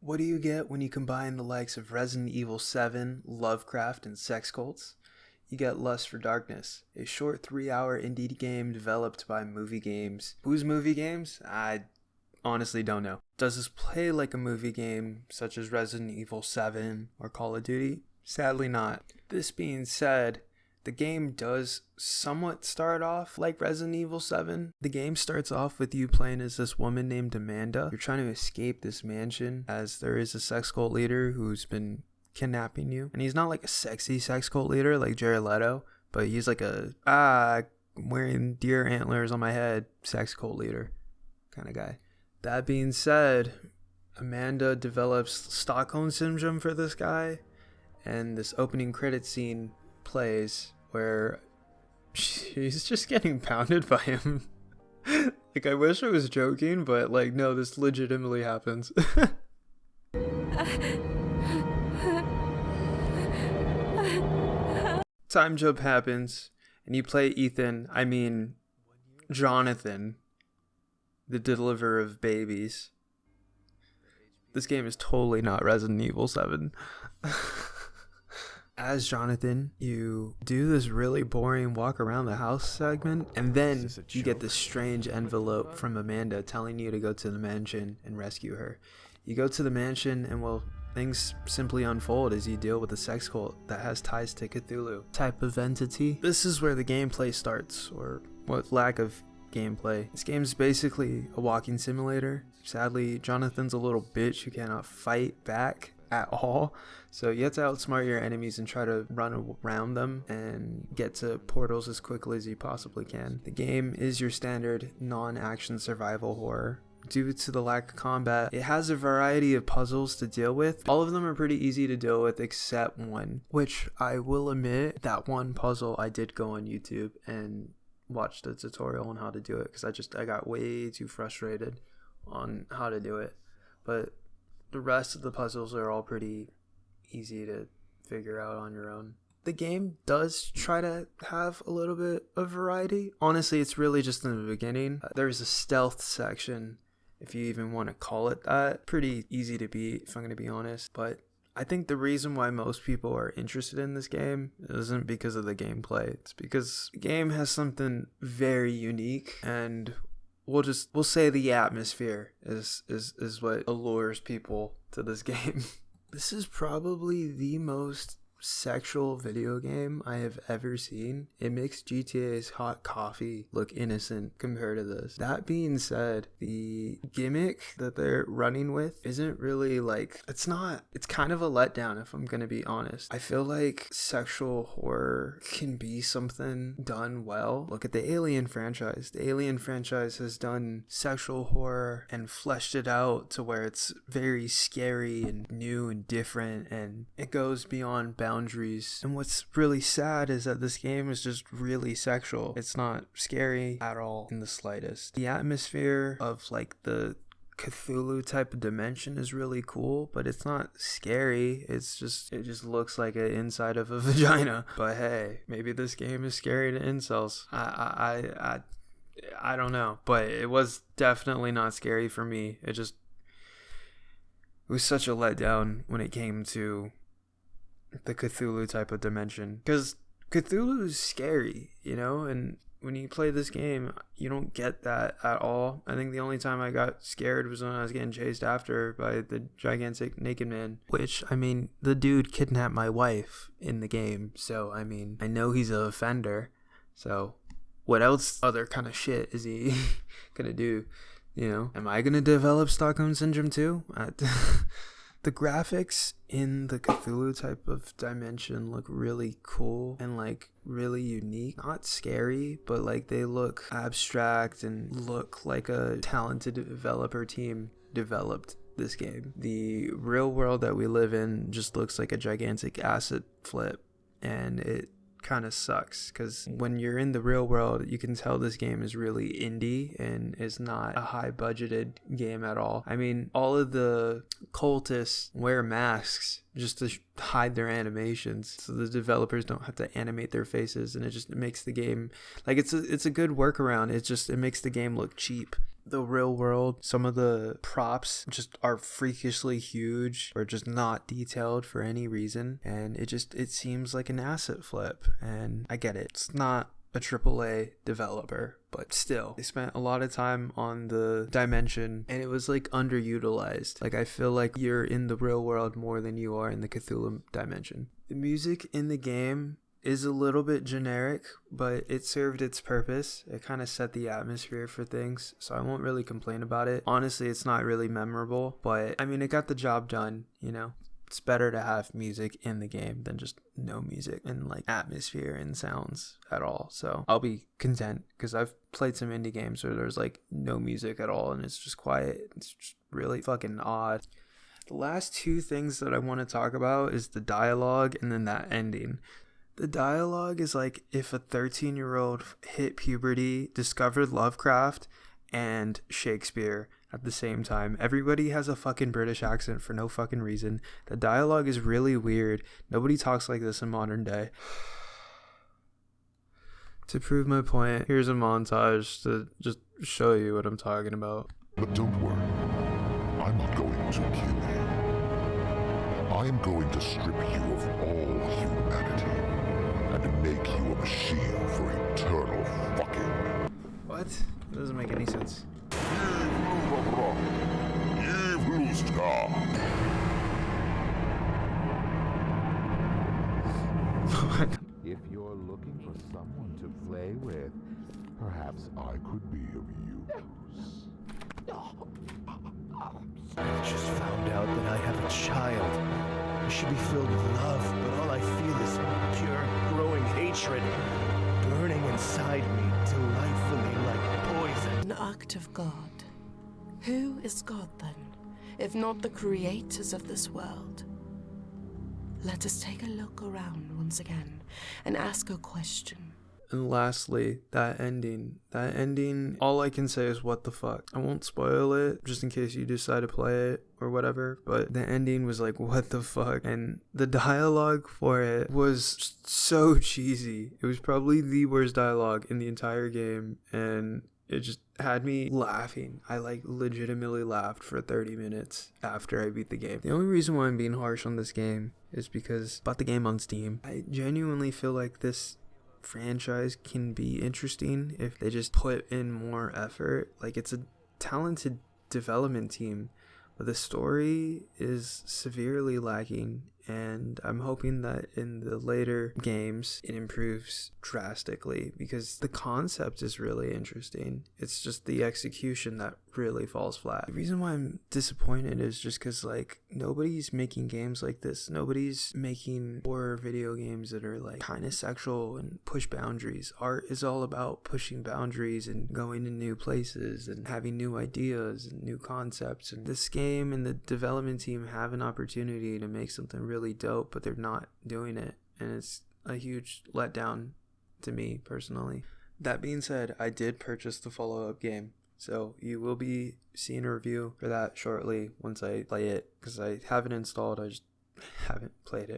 What do you get when you combine the likes of Resident Evil 7, Lovecraft, and sex cults? You get Lust for Darkness, a short 3-hour indie game developed by Movie Games. Whose Movie Games? I honestly don't know. Does this play like a movie game such as Resident Evil 7 or Call of Duty? Sadly not. This being said, the game does somewhat start off like Resident Evil 7. The game starts off with you playing as this woman named Amanda. You're trying to escape this mansion as there is a sex cult leader who's been kidnapping you. And he's not like a sexy sex cult leader like Jared Leto, but he's like a, wearing deer antlers on my head sex cult leader kind of guy. That being said, Amanda develops Stockholm Syndrome for this guy, and this opening credit scene plays where she's just getting pounded by him. Like, I wish I was joking, but like, no, this legitimately happens. Time jump happens, and you play Jonathan, the deliverer of babies. This game is totally not Resident Evil 7. As Jonathan, you do this really boring walk around the house segment, and then you get this strange envelope from Amanda telling you to go to the mansion and rescue her. You go to the mansion, and well, things simply unfold as you deal with a sex cult that has ties to Cthulhu type of entity. This is where the gameplay starts, or what lack of gameplay. This game is basically a walking simulator. Sadly, Jonathan's a little bitch who cannot fight back at all, so you have to outsmart your enemies and try to run around them and get to portals as quickly as you possibly can. The game is your standard non-action survival horror. Due to the lack of combat, it has a variety of puzzles to deal with. All of them are pretty easy to deal with except one, which I will admit, that one puzzle I did go on YouTube and watch the tutorial on how to do it, because I got way too frustrated on how to do it. But the rest of the puzzles are all pretty easy to figure out on your own. The game does try to have a little bit of variety. Honestly, it's really just in the beginning. There's a stealth section, if you even want to call it that. Pretty easy to beat, if I'm going to be honest. But I think the reason why most people are interested in this game isn't because of the gameplay. It's because the game has something very unique, and we'll say the atmosphere is what allures people to this game. This is probably the most sexual video game I have ever seen. It makes GTA's hot coffee look innocent compared to this. That being said, the gimmick that they're running with isn't really it's kind of a letdown, if I'm gonna be honest. I feel like sexual horror can be something done well. Look at the Alien franchise. The Alien franchise has done sexual horror and fleshed it out to where it's very scary and new and different, and it goes beyond boundaries. And what's really sad is that this game is just really sexual. It's not scary at all in the slightest. The atmosphere of the Cthulhu type of dimension is really cool, but it's not scary. It just looks like an inside of a vagina. But hey, maybe this game is scary to incels. I don't know, but it was definitely not scary for me. It was such a letdown when it came to the Cthulhu type of dimension, because Cthulhu is scary, and when you play this game, you don't get that at all. I think the only time I got scared was when I was getting chased after by the gigantic naked man, which, the dude kidnapped my wife in the game, so, I know he's an offender, so what else other kind of shit is he gonna do, Am I gonna develop Stockholm Syndrome too? The graphics in the Cthulhu type of dimension look really cool and really unique. Not scary, but they look abstract and look like a talented developer team developed this game. The real world that we live in just looks like a gigantic asset flip, and it kind of sucks, because when you're in the real world, you can tell this game is really indie and is not a high budgeted game at all. All of the cultists wear masks just to hide their animations, so the developers don't have to animate their faces, and it makes the game it's a good workaround. It makes the game look cheap. the real world, some of the props just are freakishly huge or just not detailed for any reason, and it seems like an asset flip. And I get it, it's not a AAA developer, but still, they spent a lot of time on the dimension and it was like underutilized. Like, I feel like you're in the real world more than you are in the Cthulhu dimension. The music in the game is a little bit generic, but it served its purpose. It kind of set the atmosphere for things, so I won't really complain about it. Honestly, it's not really memorable, but I mean, it got the job done, you know? It's better to have music in the game than just no music and like atmosphere and sounds at all. So I'll be content, because I've played some indie games where there's like no music at all and it's just quiet. It's just really fucking odd. The last two things that I want to talk about is the dialogue and then that ending. The dialogue is like if a 13-year-old hit puberty, discovered Lovecraft and Shakespeare at the same time. Everybody has a fucking British accent for no fucking reason. The dialogue is really weird. Nobody talks like this in modern day. To prove my point, here's a montage to just show you what I'm talking about. But don't worry, I'm not going to kill you. I am going to strip you of all humanity and make you a machine for eternal fucking. What? That doesn't make any sense. If you're looking for someone to play with, perhaps I could be of use. I just found out that I have a child. I should be filled with love, but all I feel is pure, growing hatred, burning inside me delightfully like poison. An act of God. Who is God then, if not the creators of this world? Let us take a look around once again and ask a question. And lastly, that ending, all I can say is what the fuck. I won't spoil it just in case you decide to play it or whatever, but the ending was like, what the fuck? And the dialogue for it was so cheesy. It was probably the worst dialogue in the entire game, and it just had me laughing. I like legitimately laughed for 30 minutes after I beat the game. The only reason why I'm being harsh on this game is because I bought the game on Steam. I genuinely feel like this franchise can be interesting if they just put in more effort. Like, it's a talented development team, but the story is severely lacking, and I'm hoping that in the later games it improves drastically, because the concept is really interesting. It's just the execution that really falls flat. The reason why I'm disappointed is just because, like, nobody's making games like this. Nobody's making horror video games that are like kind of sexual and push boundaries. Art is all about pushing boundaries and going to new places and having new ideas and new concepts. And this game and the development team have an opportunity to make something really dope, but they're not doing it, and it's a huge letdown to me personally. That being said, I did purchase the follow-up game, so you will be seeing a review for that shortly once I play it, because I have it installed, I just haven't played it.